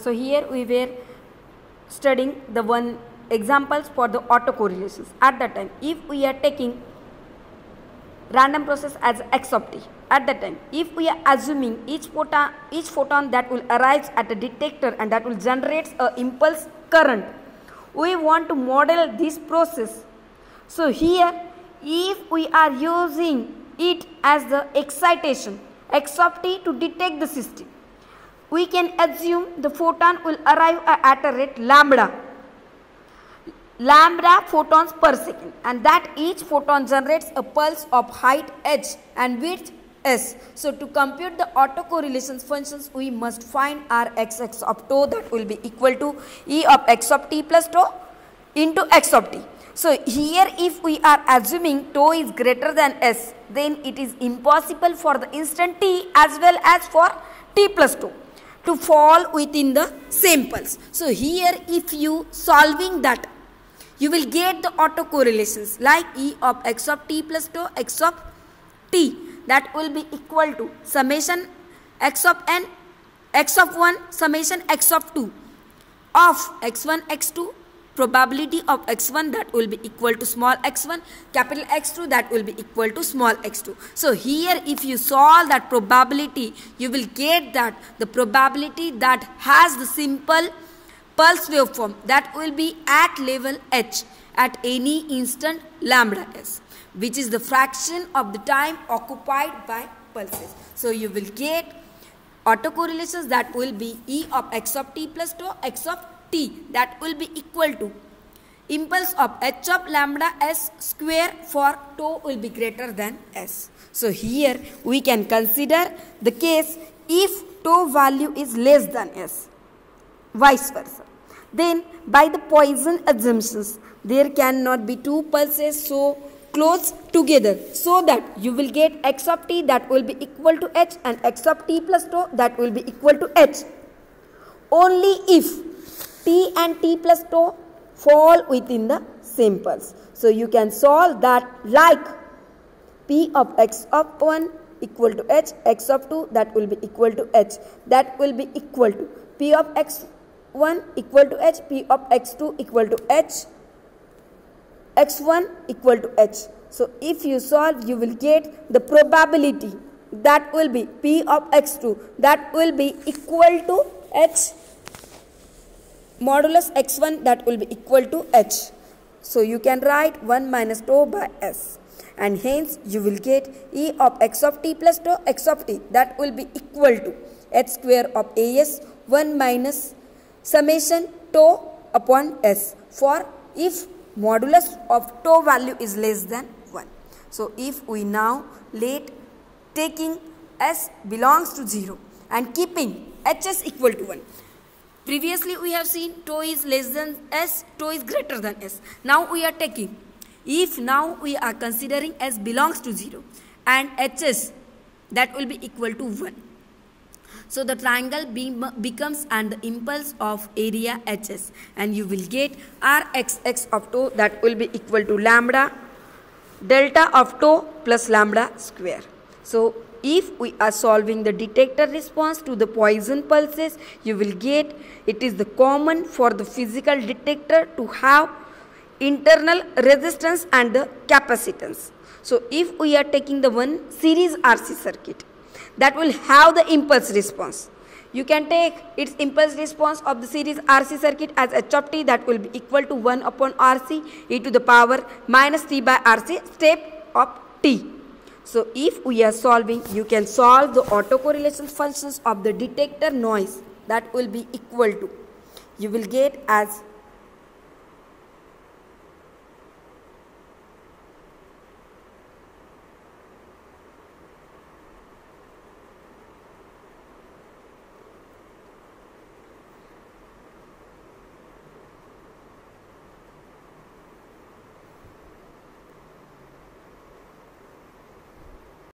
So here we were studying the one examples for the autocorrelations. At that time, if we are taking random process as x of t, at that time, if we are assuming each photon that will arise at a detector and that will generate a impulse current, we want to model this process. So here, if we are using it as the excitation x of t to detect the system, we can assume the photon will arrive at a rate lambda photons per second, and that each photon generates a pulse of height h and width s. So to compute the autocorrelation functions, we must find our x of tau, that will be equal to E of x of t plus tau into x of t. So here, if we are assuming tau is greater than s, then it is impossible for the instant t as well as for t plus tau to fall within the same pulse. So here, if you solving that, you will get the autocorrelations like E of x of t plus tau x of t, that will be equal to summation x of n, x of 1 summation x of 2 of x1 x2, probability of x1 that will be equal to small x1, capital X2 that will be equal to small x2. So here, if you solve that probability, you will get that the probability that has the simple pulse waveform that will be at level h at any instant lambda s, which is the fraction of the time occupied by pulses. So you will get autocorrelations that will be E of x of t plus tau x of t, that will be equal to impulse of h of lambda s square for tau will be greater than s. So here we can consider the case if tau value is less than s, vice versa. Then by the Poisson assumptions, there cannot be two pulses so close together, so that you will get x of t that will be equal to h and x of t plus tau that will be equal to h only if t and t plus tau fall within the same pulse. So you can solve that like p of x of 1 equal to h, x of 2 that will be equal to h, that will be equal to p of x1 equal to h, p of x2 equal to h, x1 equal to h. So if you solve, you will get the probability that will be p of x2 that will be equal to h modulus x1 that will be equal to h. So you can write 1 minus tau by s, and hence you will get E of x of t plus tau x of t that will be equal to h square of as 1 minus summation tau upon s for if modulus of tau value is less than 1. So if we now let taking s belongs to 0 and keeping hs equal to 1. Previously we have seen tau is less than s, tau is greater than s. Now we are taking, if now we are considering s belongs to 0 and hs that will be equal to 1. So the triangle becomes and the impulse of area hs, and you will get rxx of tau that will be equal to lambda delta of tau plus lambda square. So if we are solving the detector response to the Poisson pulses, you will get it is the common for the physical detector to have internal resistance and the capacitance. So if we are taking the one series RC circuit that will have the impulse response, you can take its impulse response of the series RC circuit as h of t that will be equal to 1 upon RC e to the power minus t by RC step of t. So if we are solving, you can solve the autocorrelation functions of the detector noise that will be equal to, you will get as